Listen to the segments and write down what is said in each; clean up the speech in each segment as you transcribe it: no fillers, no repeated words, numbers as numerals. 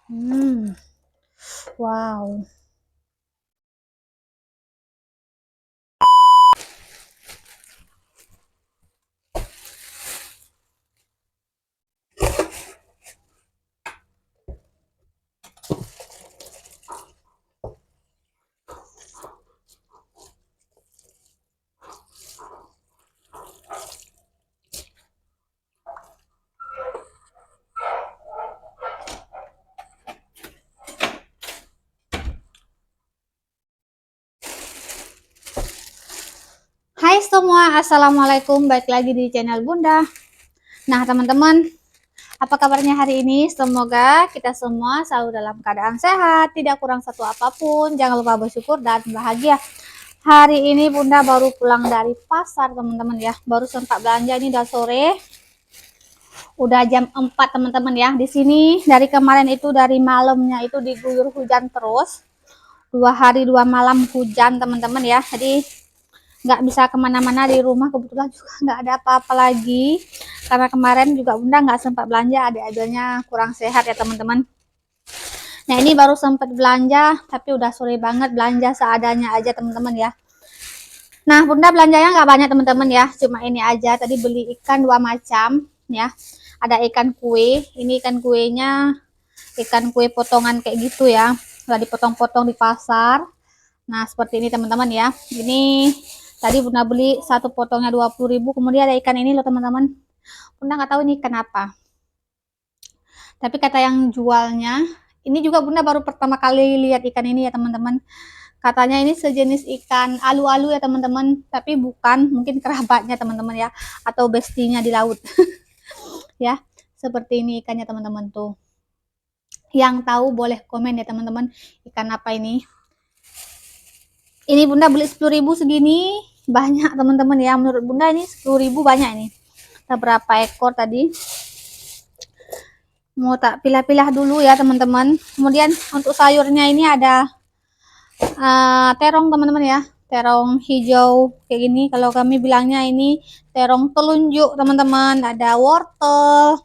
Hmm, wow. Hai semua, Assalamualaikum. Balik lagi di channel Bunda. Nah, teman-teman, apa kabarnya hari ini? Semoga kita semua selalu dalam keadaan sehat, tidak kurang satu apapun. Jangan lupa bersyukur dan bahagia. Hari ini Bunda baru pulang dari pasar, teman-teman ya. Baru sempat belanja, ini udah sore. Udah jam 4, teman-teman ya. Di sini dari kemarin itu, dari malamnya itu diguyur hujan terus. 2 hari 2 malam hujan, teman-teman ya. Jadi nggak bisa kemana-mana di rumah, kebetulan juga nggak ada apa-apa lagi karena kemarin juga Bunda nggak sempat belanja, adik-adiknya kurang sehat ya teman-teman. Nah ini baru sempat belanja tapi udah sore banget, belanja seadanya aja teman-teman ya. Nah Bunda belanjanya nggak banyak teman-teman ya, cuma ini aja. Tadi beli ikan 2 macam ya, ada ikan kue, ini ikan kuenya ikan kue potongan kayak gitu ya, udah dipotong-potong di pasar. Nah, seperti ini teman-teman ya. Ini tadi Bunda beli satu potongnya 20.000. Kemudian ada ikan ini loh teman-teman. Bunda nggak tahu ini ikan apa. Tapi kata yang jualnya, ini juga Bunda baru pertama kali lihat ikan ini ya teman-teman. Katanya ini sejenis ikan alu-alu ya teman-teman, tapi bukan, mungkin kerabatnya teman-teman ya, atau bestinya di laut. Ya, seperti ini ikannya teman-teman tuh. Yang tahu boleh komen ya teman-teman, ikan apa ini. Ini Bunda beli 10.000 segini, banyak teman-teman ya. Menurut Bunda ini 10.000 banyak ini. Kita berapa ekor tadi? Mau tak pilah-pilah dulu ya teman-teman. Kemudian untuk sayurnya ini ada terong teman-teman ya. Terong hijau kayak gini. Kalau kami bilangnya ini terong telunjuk teman-teman. Ada wortel.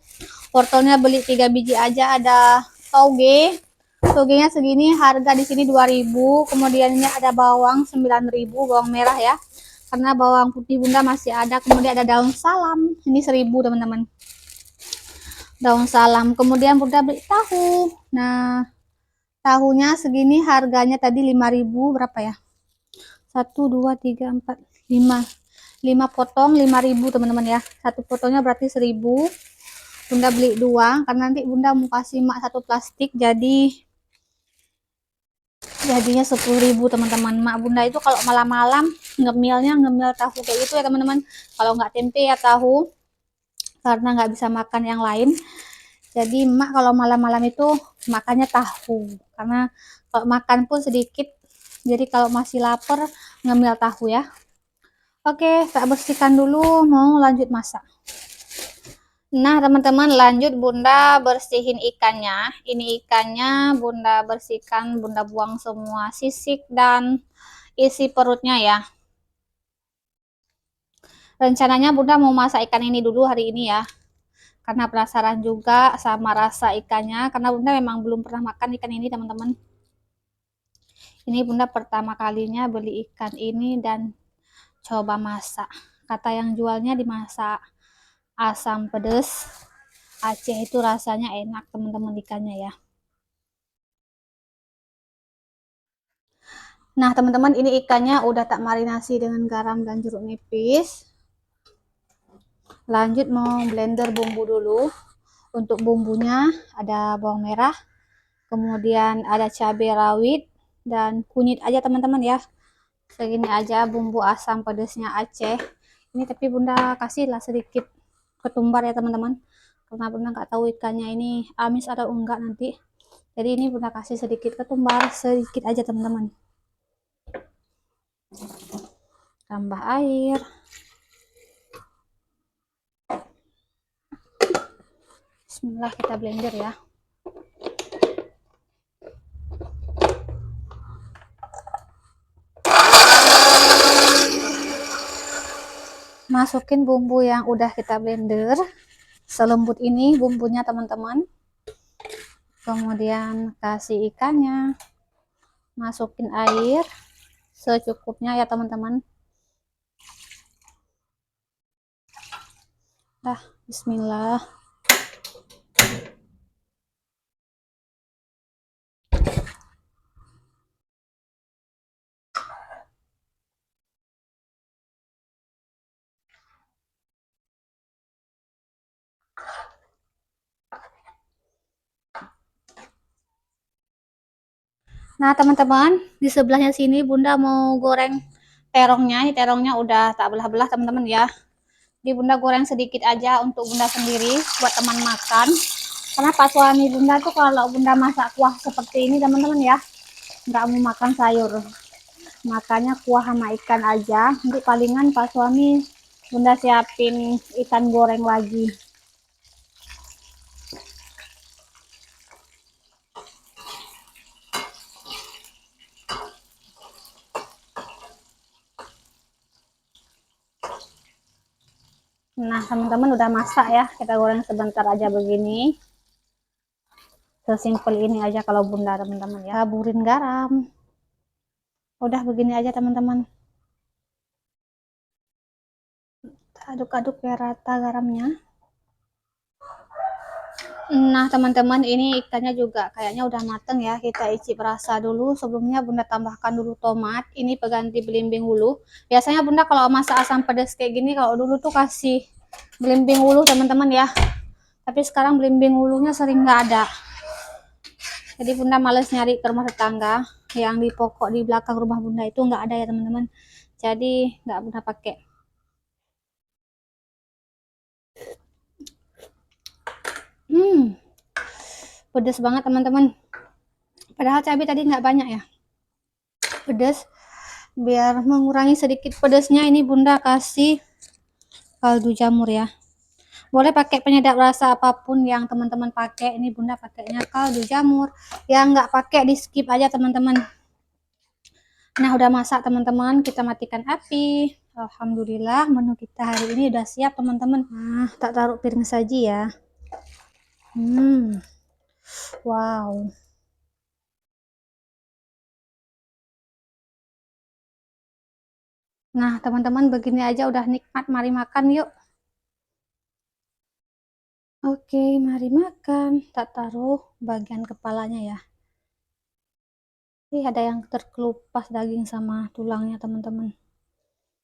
Wortelnya beli 3 biji aja. Ada toge. Togenya segini, harga di sini 2.000. Kemudian ini ada bawang 9.000, bawang merah ya. Karena bawang putih Bunda masih ada. Kemudian ada daun salam. Ini 1.000 teman-teman. Daun salam. Kemudian Bunda beli tahu. Nah, tahunya segini, harganya tadi 5.000 berapa ya? 1 2 3 4 5. 5 potong 5.000 teman-teman ya. Satu potongnya berarti 1.000. Bunda beli 2 karena nanti Bunda mau kasih mak satu plastik, jadinya 10.000 teman-teman. Mak Bunda itu kalau malam-malam ngemil tahu kayak gitu ya teman-teman. Kalau nggak tempe ya tahu, karena nggak bisa makan yang lain. Jadi emak kalau malam-malam itu makannya tahu, karena kalau makan pun sedikit. Jadi kalau masih lapar ngemil tahu ya. Oke, tak bersihkan dulu, mau lanjut masak. Nah teman-teman, lanjut Bunda bersihin ikannya. Ini ikannya Bunda bersihkan, Bunda buang semua sisik dan isi perutnya ya. Rencananya Bunda mau masak ikan ini dulu hari ini ya, karena penasaran juga sama rasa ikannya, karena Bunda memang belum pernah makan ikan ini teman-teman. Ini Bunda pertama kalinya beli ikan ini dan coba masak. Kata yang jualnya dimasak asam pedas Aceh itu rasanya enak teman-teman ikannya ya. Nah teman-teman, ini ikannya udah tak marinasi dengan garam dan jeruk nipis. Lanjut mau blender bumbu dulu. Untuk bumbunya ada bawang merah, kemudian ada cabai rawit dan kunyit aja teman-teman ya. Segini aja bumbu asam pedasnya Aceh ini, tapi Bunda kasihlah sedikit ketumbar ya teman-teman, karena Bunda nggak tahu ikannya ini amis atau enggak nanti. Jadi ini Bunda kasih sedikit ketumbar, sedikit aja teman-teman. Tambah air. Bismillah, kita blender ya. Masukin bumbu yang udah kita blender. Selembut ini bumbunya teman-teman. Kemudian kasih ikannya, masukin air secukupnya ya teman-teman. Bismillah. Nah teman-teman, di sebelahnya sini Bunda mau goreng terongnya. Ini terongnya udah tak belah-belah teman-teman ya. Di Bunda goreng sedikit aja untuk Bunda sendiri, buat teman makan. Karena Pak suami Bunda tuh kalau Bunda masak kuah seperti ini teman-teman ya, nggak mau makan sayur. Makanya kuah sama ikan aja. Nanti palingan Pak suami Bunda siapin ikan goreng lagi. Nah teman-teman udah masak ya, kita goreng sebentar aja begini. Sesimpel ini aja kalau Bunda teman-teman ya. Taburin garam. Udah begini aja teman-teman. Aduk-aduk biar rata garamnya. Nah teman-teman, ini ikannya juga kayaknya udah mateng ya. Kita icip rasa dulu. Sebelumnya Bunda tambahkan dulu tomat. Ini pengganti belimbing ulu. Biasanya Bunda kalau masak asam pedas kayak gini, kalau dulu tuh kasih belimbing ulu teman-teman ya. Tapi sekarang belimbing ulunya sering nggak ada. Jadi Bunda males nyari ke rumah tetangga. Yang di pokok di belakang rumah Bunda itu nggak ada ya teman-teman. Jadi nggak Bunda pakai. Pedes banget teman-teman. Padahal cabai tadi nggak banyak ya. Pedes. Biar mengurangi sedikit pedesnya, ini Bunda kasih kaldu jamur ya. Boleh pakai penyedap rasa apapun yang teman-teman pakai. Ini Bunda pakainya kaldu jamur. Yang nggak pakai di skip aja teman-teman. Nah udah masak teman-teman, kita matikan api. Alhamdulillah menu kita hari ini udah siap teman-teman. Nah tak taruh piring saji ya. Wow. Nah teman-teman, begini aja udah nikmat. Mari makan yuk. Oke, mari makan. Tak taruh bagian kepalanya ya. Ada yang terkelupas daging sama tulangnya teman-teman.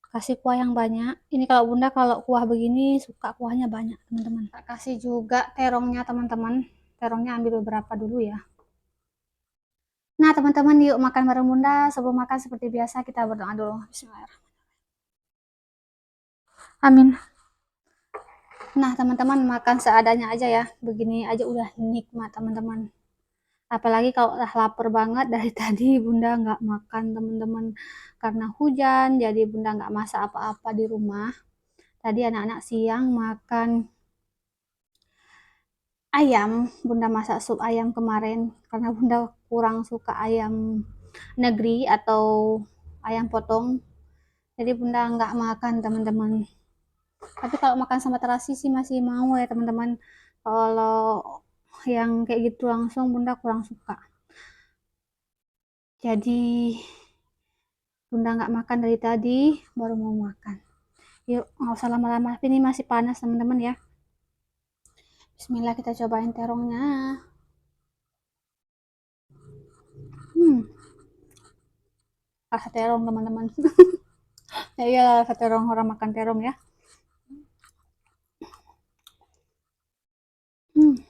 Kasih kuah yang banyak. Ini kalau Bunda kalau kuah begini suka kuahnya banyak teman-teman. Kasih juga terongnya teman-teman. Terongnya ambil beberapa dulu ya. Nah teman-teman, yuk makan bareng Bunda. Sebelum makan seperti biasa kita berdoa dulu. Bismillahirrahmanirrahim. Amin. Nah teman-teman, makan seadanya aja ya. Begini aja udah nikmat teman-teman. Apalagi kalau udah lapar banget, dari tadi Bunda nggak makan teman-teman. Karena hujan, jadi Bunda nggak masak apa-apa di rumah. Tadi anak-anak siang makan ayam. Bunda masak sup ayam kemarin. Karena Bunda kurang suka ayam negeri atau ayam potong. Jadi Bunda nggak makan teman-teman. Tapi kalau makan sama terasi sih masih mau ya teman-teman. Kalau yang kayak gitu langsung Bunda kurang suka. Jadi Bunda nggak makan dari tadi, baru mau makan. Yuk, nggak usah lama-lama. Ini masih panas teman-teman ya. Bismillah, kita cobain terongnya. Rasa terong teman-teman. Ya iya, rasa terong, orang makan terong ya.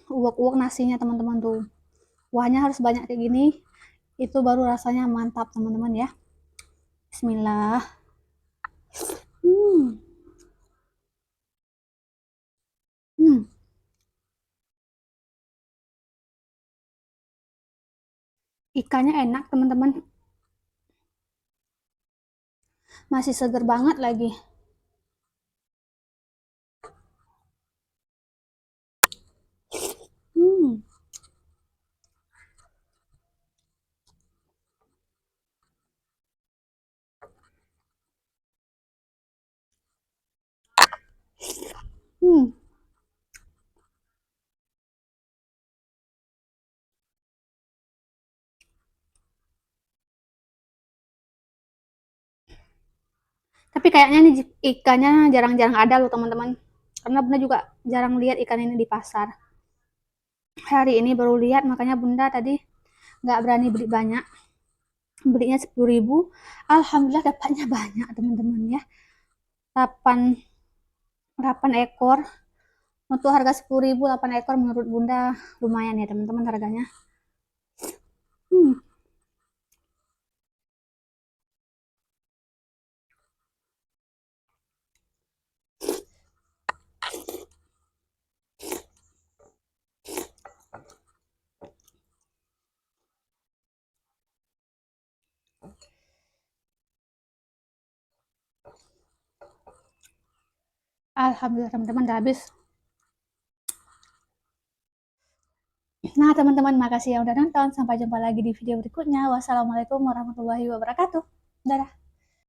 Uwak-uwak nasinya teman-teman tuh. Kuahnya harus banyak kayak gini. Itu baru rasanya mantap teman-teman ya. Bismillah. Hmm. Hmm. Ikannya enak teman-teman. Masih seger banget lagi. Hmm. Hmm. Tapi kayaknya nih ikannya jarang-jarang ada loh teman-teman. Karena Bunda juga jarang lihat ikan ini di pasar. Hari ini baru lihat, makanya Bunda tadi nggak berani beli banyak. Belinya 10.000. Alhamdulillah dapatnya banyak teman-teman ya. 8 ekor. Untuk harga 10.000 8 ekor menurut Bunda lumayan ya teman-teman harganya. Hmm. Alhamdulillah teman-teman udah habis. Nah teman-teman, makasih yang udah nonton. Sampai jumpa lagi di video berikutnya. Wassalamualaikum warahmatullahi wabarakatuh. Dadah.